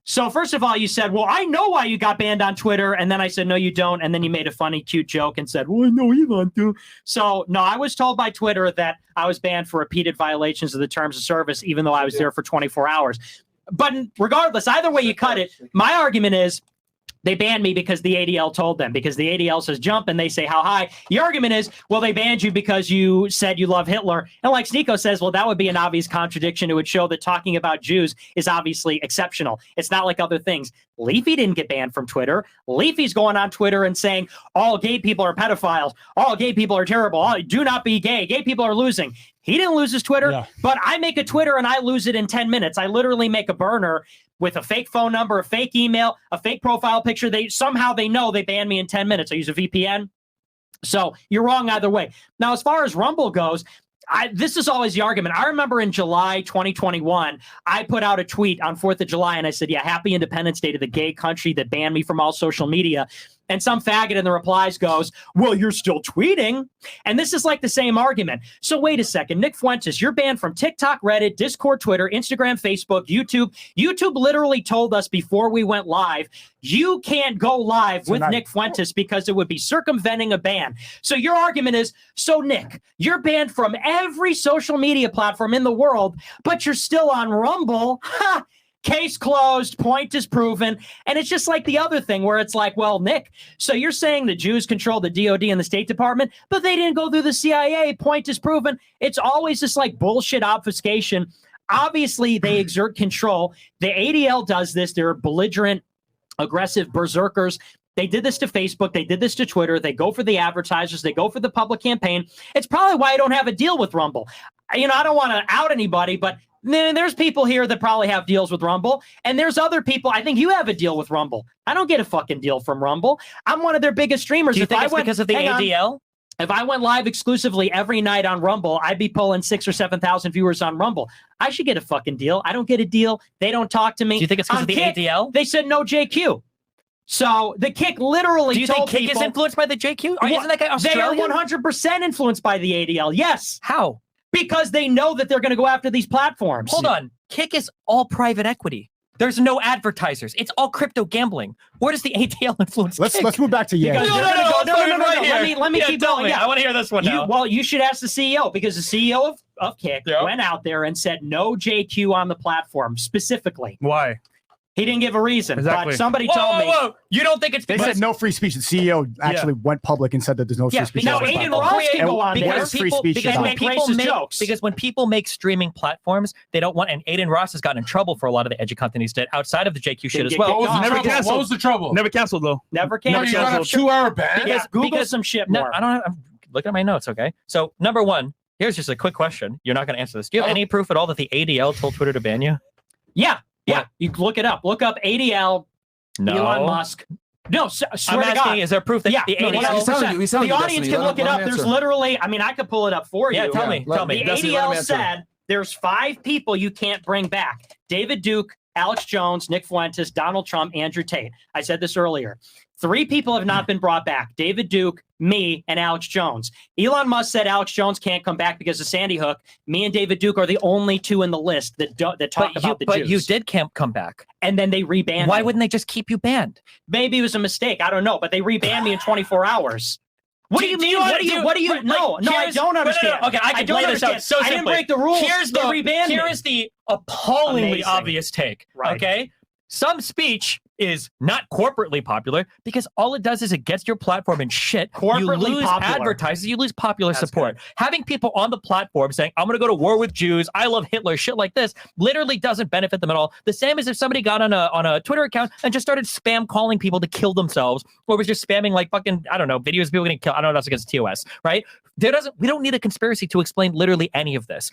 So first of all, you said, well, I know why you got banned on Twitter. And then I said, no, you don't. And then you made a funny, cute joke and said, well, I know Elon too. So no, I was told by Twitter that I was banned for repeated violations of the terms of service, even though I was there for 24 hours. But regardless, either way you cut it, my argument is they banned me because the ADL told them, because the ADL says jump and they say how high. The argument is, well, they banned you because you said you love Hitler. And like Sneeko says, well, that would be an obvious contradiction. It would show that talking about Jews is obviously exceptional. It's not like other things. Leafy didn't get banned from Twitter. Leafy's going on Twitter and saying all gay people are pedophiles. All gay people are terrible. Do not be gay. Gay people are losing. He didn't lose his Twitter, but I make a Twitter and I lose it in 10 minutes. I literally make a burner with a fake phone number, a fake email, a fake profile picture. They know they banned me in 10 minutes. I use a VPN. So you're wrong either way. Now, as far as Rumble goes, this is always the argument. I remember in July 2021, I put out a tweet on 4th of July and I said, yeah, happy Independence Day to the gay country that banned me from all social media. And some faggot in the replies goes, well, you're still tweeting. And this is like the same argument. So wait a second, Nick Fuentes, you're banned from TikTok, Reddit, Discord, Twitter, Instagram, Facebook, YouTube. YouTube literally told us before we went live, you can't go live with Nick Fuentes because it would be circumventing a ban. So your argument is, so Nick, you're banned from every social media platform in the world, but you're still on Rumble. Ha! Case closed, point is proven. And it's just like the other thing where it's like, well, Nick, so you're saying the Jews control the DOD and the State Department, but they didn't go through the CIA, point is proven. It's always just like bullshit obfuscation. Obviously, they exert control. The ADL does this. They're belligerent, aggressive berserkers. They did this to Facebook. They did this to Twitter. They go for the advertisers. They go for the public campaign. It's probably why I don't have a deal with Rumble. I don't want to out anybody, but there's people here that probably have deals with Rumble, and there's other people. I think you have a deal with Rumble. I don't get a fucking deal from Rumble. I'm one of their biggest streamers. Do you think it's because of the ADL? If I went live exclusively every night on Rumble, I'd be pulling 6,000 or 7,000 viewers on Rumble. I should get a fucking deal. I don't get a deal. They don't talk to me. Do you think it's because of the ADL? They said no JQ. So the Kick literally Do you think Kick is influenced by the JQ? Isn't that guy Australian? They are 100% influenced by the ADL. Yes. How? Because they know that they're going to go after these platforms. Hold on. Kick is all private equity. There's no advertisers. It's all crypto gambling. Where does the ATL influence Kick? Let's move back to No. Let me keep going. I want to hear this one now. Well, you should ask the CEO, because the CEO of Kick went out there and said no JQ on the platform specifically. Why? He didn't give a reason, but somebody told me. Whoa. You don't think it's... They said no free speech. The CEO actually went public and said that there's no free speech. Now, Aiden Ross can go on there. Because when people make streaming platforms, they don't want... And Aiden Ross has gotten in trouble for a lot of the edgy content he's did outside of the JQ shit as well. Never canceled. What was the trouble? Never canceled, though. Never canceled. You got a 2-hour ban? Google some shit more. I don't have... I'm looking at my notes, okay? So, number one, here's just a quick question. You're not going to answer this. Do you have any proof at all that the ADL told Twitter to ban you? Yeah. Yeah, you look it up. Look up ADL, Elon Musk. No, swear to God. Is there proof that the ADL... The audience can look it up. There's literally, I could pull it up for you. Yeah, tell me. The ADL said there's 5 people you can't bring back. David Duke, Alex Jones, Nick Fuentes, Donald Trump, Andrew Tate. I said this earlier. 3 people have not been brought back. David Duke, me, and Alex Jones. Elon Musk said Alex Jones can't come back because of Sandy Hook. Me and David Duke are the only 2 in the list that talk about the Jews. But you did come back. And then they rebanned Why me. wouldn't they just keep you banned? Maybe it was a mistake. I don't know. But they rebanned me in 24 hours. What do you mean? What do you? No, I don't understand. Okay, I don't understand. So I didn't break the rules. Here is the appallingly obvious take. Right. Okay, some speech is not corporately popular because all it does is it gets your platform in shit. You lose advertisers, you lose popular support. Having people on the platform saying, I'm going to go to war with Jews, I love Hitler, shit like this, literally doesn't benefit them at all. The same as if somebody got on a Twitter account and just started spam calling people to kill themselves, or was just spamming like fucking, I don't know, videos of people getting killed. I don't know if that's against TOS, right? We don't need a conspiracy to explain literally any of this.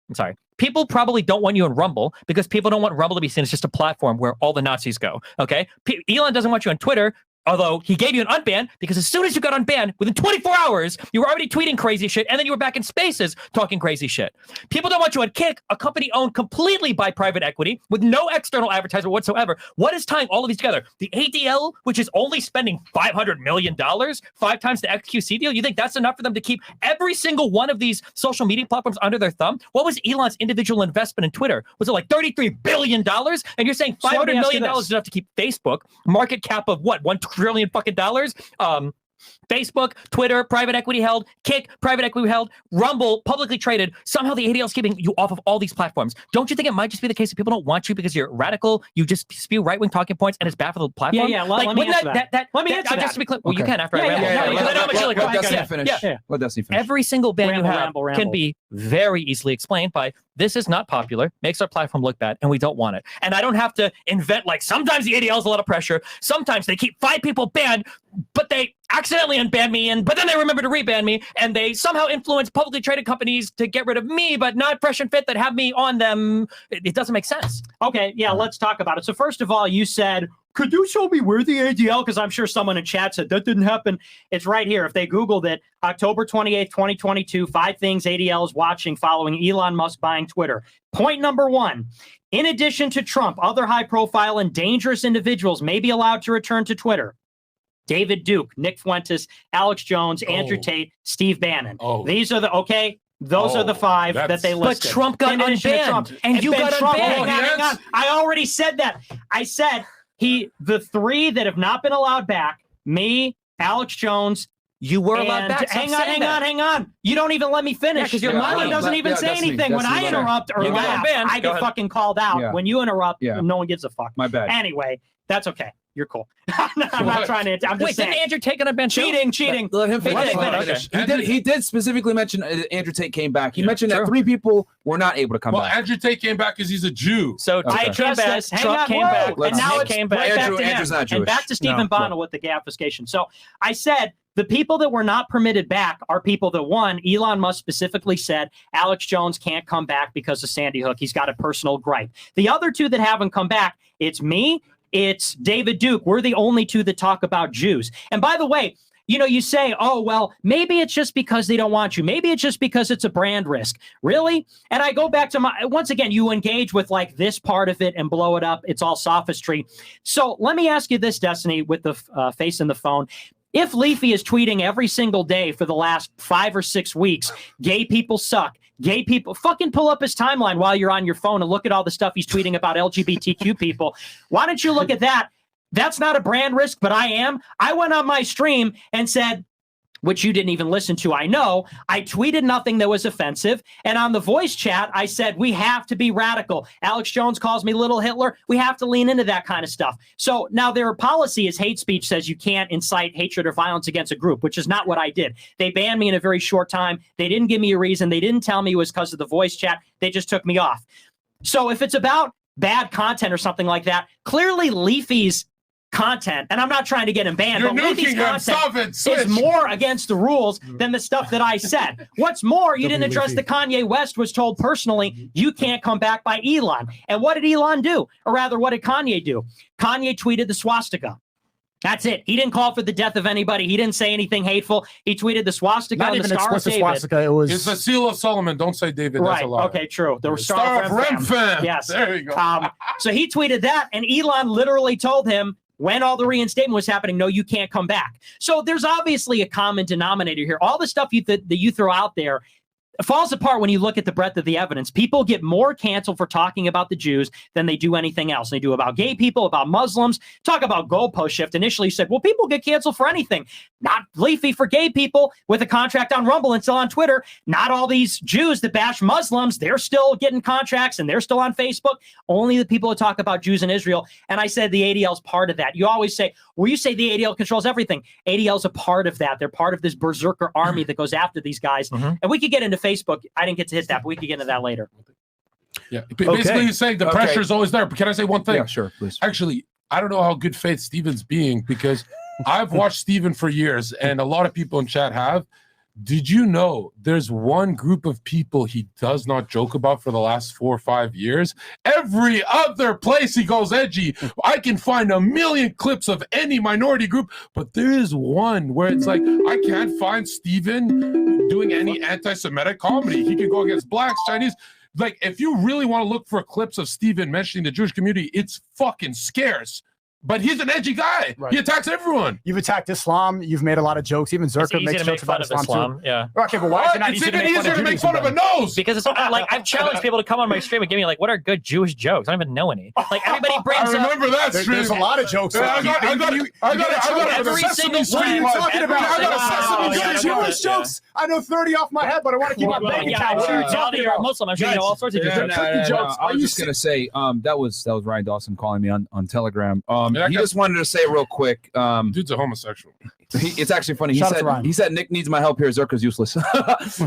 I'm sorry. People probably don't want you in Rumble because people don't want Rumble to be seen as just a platform where all the Nazis go. Okay? Elon doesn't want you on Twitter Although he gave you an unban because as soon as you got unbanned, within 24 hours, you were already tweeting crazy shit, and then you were back in Spaces talking crazy shit. People don't want you on Kick, a company owned completely by private equity with no external advertisement whatsoever. What is tying all of these together? The ADL, which is only spending $500 million, 5 times the XQC deal. You think that's enough for them to keep every single one of these social media platforms under their thumb? What was Elon's individual investment in Twitter? Was it like $33 billion? And you're saying $500 million is enough to keep Facebook, market cap of what, $1 trillion fucking dollars? Facebook, Twitter, private equity held, Kick, private equity held, Rumble, publicly traded. Somehow the ADL is keeping you off of all these platforms. Don't you think it might just be the case that people don't want you because you're radical, you just spew right-wing talking points, and it's bad for the platform? Yeah, let me answer that. Let me answer that. Just to be clear, well, you can after I finish. Let Destiny finish. Every single ban you have can be very easily explained by, this is not popular, makes our platform look bad, and we don't want it. And I don't have to invent, like, sometimes the ADL is a lot of pressure, sometimes they keep 5 people banned, but they accidentally unban me, but then they remember to reban me, and they somehow influence publicly traded companies to get rid of me, but not Fresh and Fit that have me on them. It doesn't make sense. Okay, yeah, let's talk about it. So first of all, you said, could you show me where the ADL? Because I'm sure someone in chat said that didn't happen. It's right here. If they Googled it, October 28th, 2022, 5 things ADL is watching following Elon Musk buying Twitter. Point number 1, in addition to Trump, other high-profile and dangerous individuals may be allowed to return to Twitter. David Duke, Nick Fuentes, Alex Jones, Andrew Tate, Steve Bannon. These are the, those are the 5 that they listed. But Trump got unbanned, and you got unbanned. Hang on. I already said that. I said the 3 that have not been allowed back, me, Alex Jones, you were allowed back. Hang on. You don't even let me finish. Because your mind doesn't even say anything. When I interrupt or laugh, I get fucking called out. Yeah. When you interrupt, no one gives a fuck. My bad. Anyway, that's okay. You're cool. I'm not trying to. I'm just saying. Didn't Andrew Tate on a bench? Cheating. Let him finish. He did specifically mention Andrew Tate came back. He mentioned that 3 people were not able to come back. Well, Andrew Tate came back because he's a Jew. So Tate came back, Trump came back, and now it came back. Andrew's not Jewish. And back to Stephen Bonner with the gaffification. So I said the people that were not permitted back are people that, 1, Elon Musk specifically said Alex Jones can't come back because of Sandy Hook. He's got a personal gripe. The other 2 that haven't come back, it's me. It's David Duke. We're the only 2 that talk about Jews. And by the way, you say, oh, well, maybe it's just because they don't want you. Maybe it's just because it's a brand risk. Really? And I go back to once again, you engage with like this part of it and blow it up. It's all sophistry. So let me ask you this, Destiny, with the face in the phone. If Leafy is tweeting every single day for the last 5 or 6 weeks, gay people suck, gay people, fucking pull up his timeline while you're on your phone and look at all the stuff he's tweeting about LGBTQ people. Why don't you look at that? That's not a brand risk, but I am. I went on my stream and said, which you didn't even listen to, I know. I tweeted nothing that was offensive. And on the voice chat, I said, we have to be radical. Alex Jones calls me Little Hitler. We have to lean into that kind of stuff. So now their policy is hate speech says you can't incite hatred or violence against a group, which is not what I did. They banned me in a very short time. They didn't give me a reason. They didn't tell me it was because of the voice chat. They just took me off. So if it's about bad content or something like that, clearly Leafy's content, and I'm not trying to get him banned, but Leafy's content is more against the rules than the stuff that I said. What's more, you didn't address the Kanye West was told personally, you can't come back by Elon. And what did Elon do? Or rather, what did Kanye do? Kanye tweeted the swastika. That's it. He didn't call for the death of anybody. He didn't say anything hateful. He tweeted the swastika and the Star of David. Swastika, it's the seal of Solomon. Don't say David. Right. That's a lie. Okay, true. The Star of Remphan. Yes. There you go. So he tweeted that, and Elon literally told him, when all the reinstatement was happening, no, you can't come back. So there's obviously a common denominator here. All the stuff that you throw out there falls apart when you look at the breadth of the evidence. People get more canceled for talking about the Jews than they do anything else. They do about gay people, about Muslims. Talk about goalpost shift. Initially, you said, well, people get canceled for anything. Not Leafy for gay people with a contract on Rumble and still on Twitter. Not all these Jews that bash Muslims. They're still getting contracts and they're still on Facebook. Only the people who talk about Jews in Israel. And I said the ADL is part of that. You always say, well, you say the ADL controls everything. ADL is a part of that. They're part of this berserker army that goes after these guys. And we could get into Facebook. I didn't get to hit that, but we could get into that later. Yeah. Basically, you're saying the pressure is always there. But can I say one thing? Yeah, sure, please. Actually, I don't know how good faith Steven's being because I've watched Steven for years, and a lot of people in chat have. Did you know there's one group of people he does not joke about for the last 4 or 5 years? Every other place he goes edgy, I can find a million clips of any minority group, but there is one where it's like, I can't find Steven doing any anti-Semitic comedy. He can go against blacks, Chinese. Like, if you really want to look for clips of Steven mentioning the Jewish community, it's fucking scarce. But he's an edgy guy. Right. He attacks everyone. You've attacked Islam. You've made a lot of jokes. Even Zerka makes jokes about Islam too. Yeah. Okay, but why is it not easy to make fun of a nose? Because it's like I've challenged people to come on my stream and give me like, what are good Jewish jokes? I don't even know any. Like everybody brings I remember that stream. There's a lot of jokes. I got every single one. I got Jewish jokes. I know 30 off my head, but I want to keep my bank account. You're a Muslim. I'm sure you know all sorts of jokes. I was just gonna say, that was Ryan Dawson calling me on Telegram. He just wanted to say real quick. Dude's a homosexual. It's actually funny. He said Nick needs my help here. Zerka's useless.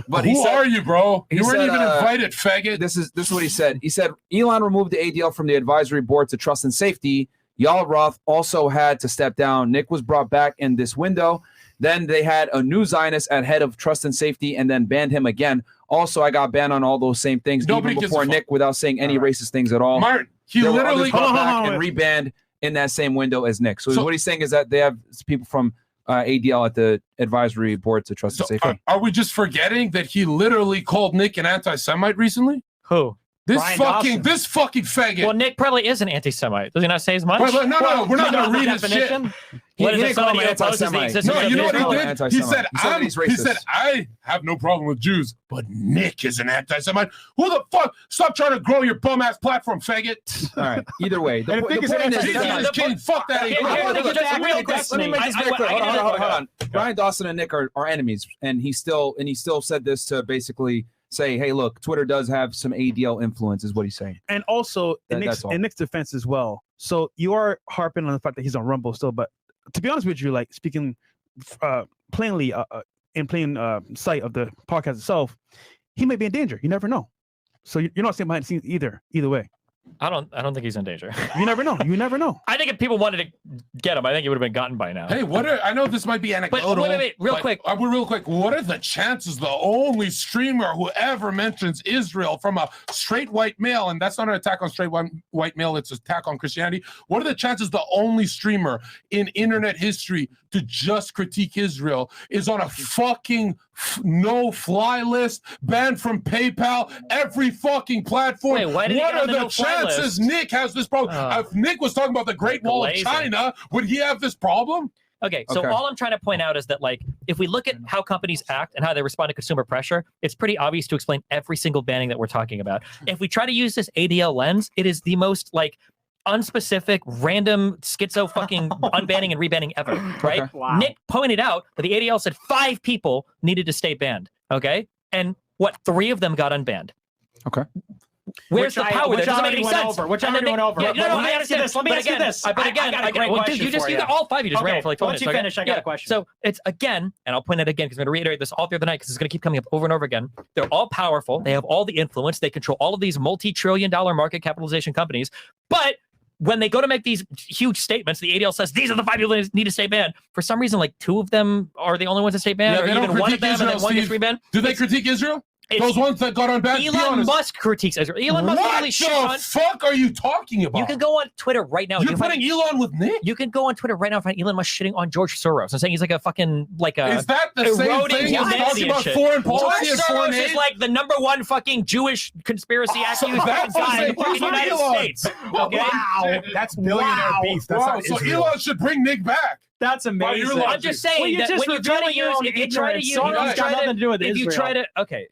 But who are you, bro? You weren't even invited, faggot. This is what he said. He said Elon removed the ADL from the advisory board to trust and safety. Yael Roth also had to step down. Nick was brought back in this window. Then they had a new Zionist at head of trust and safety, and then banned him again. Also, I got banned on all those same things, even before Nick, without saying any racist things at all. Martin, he literally got back and rebanned in that same window as Nick. So what he's saying is that they have people from ADL at the advisory board to trust and safety. Are we just forgetting that he literally called Nick an anti-Semite recently? Who? This fucking faggot. Well, Nick probably is an anti-Semite. Does he not say as much? No, we're not going to read his shit. He didn't call him anti-Semite. No, you know what he did? He said, I have no problem with Jews, but Nick is an anti-Semite. Who the fuck? Stop trying to grow your bum-ass platform, faggot. All right. Either way. The point is, fuck that. Let me make this very clear. Hold on. Ryan Dawson and Nick are enemies, and he still said this to basically say, hey, look, Twitter does have some ADL influence, is what he's saying. And also, in Nick's defense as well. So you are harping on the fact that he's on Rumble still, but to be honest with you, like speaking plainly in plain sight of the podcast itself, he may be in danger. You never know. So you're not staying behind the scenes either way. I don't think he's in danger. You never know. I think if people wanted to get him, I think he would have been gotten by now. Hey, I know this might be anecdotal. But wait, real quick. What are the chances the only streamer who ever mentions Israel from a straight white male, and that's not an attack on straight white male, it's an attack on Christianity. What are the chances the only streamer in internet history to just critique Israel is on a fucking no-fly list, banned from PayPal, every fucking platform? Wait, why did what he are get on the chances Nick has this problem? If Nick was talking about the Great Wall of China, would he have this problem? Okay, so all I'm trying to point out is that, like, if we look at how companies act and how they respond to consumer pressure, it's pretty obvious to explain every single banning that we're talking about. If we try to use this ADL lens, it is the most, like, unspecific, random, schizo fucking unbanning and rebanning ever, right? Okay. Wow. Nick pointed out that the ADL said 5 people needed to stay banned, okay? And 3 of them got unbanned. Okay. Where's the power? That doesn't make any sense. Which I already went over. Let me ask you this. Let me ask you this. But again, I got a great question for you. You got all 5. You just ran it for like 12 minutes. Once you finish, I got a question. So it's again, and I'll point it again because I'm going to reiterate this all the other night because it's going to keep coming up over and over again. They're all powerful. They have all the influence. They control all of these multi-trillion-dollar market capitalization companies. But when they go to make these huge statements, the ADL says these are the 5 people that need to stay banned. For some reason, like 2 of them are the only ones that stay banned, or even 1 of them, and then 1 gets rebanned. Do they critique Israel? Those ones that got on banned? Elon Musk critiques Israel. Elon Musk really shit on. What the fuck are you talking about? You can go on Twitter right now. You're putting Elon with Nick? You can go on Twitter right now and find Elon Musk shitting on George Soros and saying he's like a fucking Is that the same thing as talking about foreign policy and foreign aid? George Soros is like the #1 fucking Jewish conspiracy accused guy in the United States. Okay? Wow, that's billionaire beef. That's so Elon should bring Nick back. That's amazing. I'm just saying that when you try to use, if you try to use, if you try to, okay.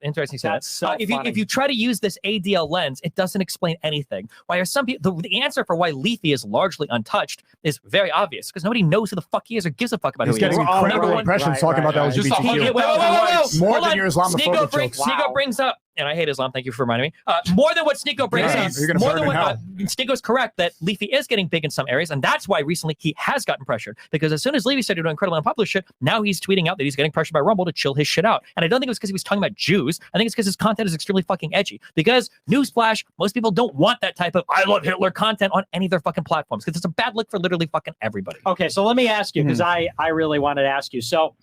Interesting. That's so if you try to use this ADL lens, it doesn't explain anything. Why are some people? The answer for why Leafy is largely untouched is very obvious because nobody knows who the fuck he is or gives a fuck about who he is. He's getting incredible impressions talking about the LGBTQ. More than your Islamophobic jokes. Sneeko brings up, and I hate Islam. Thank you for reminding me. More than what Sneeko brings up. More than what Sneeko's correct that Leafy is getting big in some areas, and that's why recently he has gotten pressured. Because as soon as Leafy started doing incredibly unpopular shit, now he's tweeting out that he's getting pressured by Rumble to chill his shit out. And I don't think it was because he was talking about Jews. I think it's because his content is extremely fucking edgy. Because newsflash, most people don't want that type of I love Hitler content on any of their fucking platforms because it's a bad look for literally fucking everybody. Okay, so let me ask you because I really wanted to ask you. So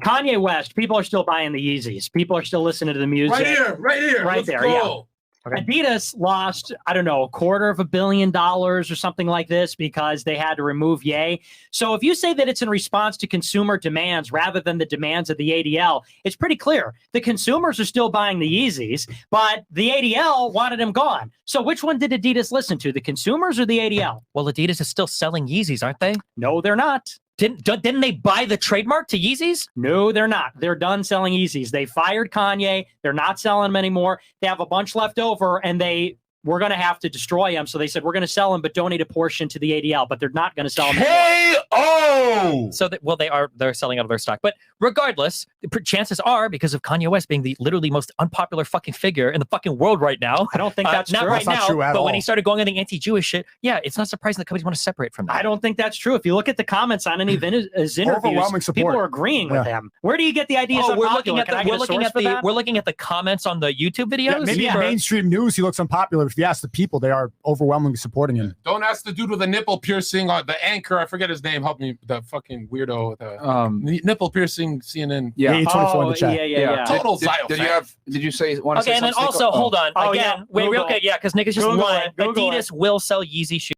Kanye West, people are still buying the Yeezys. People are still listening to the music. Right here. Right Let's there, go. yeah. Okay. Adidas lost, I don't know, $250 million or something like this because they had to remove Ye. So if you say that it's in response to consumer demands rather than the demands of the ADL, it's pretty clear. The consumers are still buying the Yeezys, but the ADL wanted them gone. So which one did Adidas listen to, the consumers or the ADL? Well, Adidas is still selling Yeezys, aren't they? No, they're not. Didn't they buy the trademark to Yeezys? No, they're not. They're done selling Yeezys. They fired Kanye. They're not selling them anymore. They have a bunch left over, and we're going to have to destroy them. So they said, we're going to sell them, but donate a portion to the ADL, but they're not going to sell them. K.O. So they're selling out of their stock. But regardless, chances are, because of Kanye West being the literally most unpopular fucking figure in the fucking world right now. I don't think that's not true. right that's now, not true at but all. when he started going on the anti-Jewish shit, yeah, it's not surprising that companies want to separate from that. I don't think that's true. If you look at the comments on any of his interviews, Overwhelming support. people are agreeing with him. Where do you get the ideas? We're looking at the comments on the YouTube videos. Yeah, maybe in mainstream news he looks unpopular. If you ask the people, they are overwhelmingly supporting him. Don't ask the dude with the nipple piercing or the anchor. I forget his name. Help me. The fucking weirdo. The nipple piercing CNN. Yeah. 24 in the chat. Yeah. Total Did you say? Okay, and then also hold on. Oh, again, yeah. wait, real quick, yeah, because niggas just Google lying. it. Google Adidas will sell Yeezy shoes.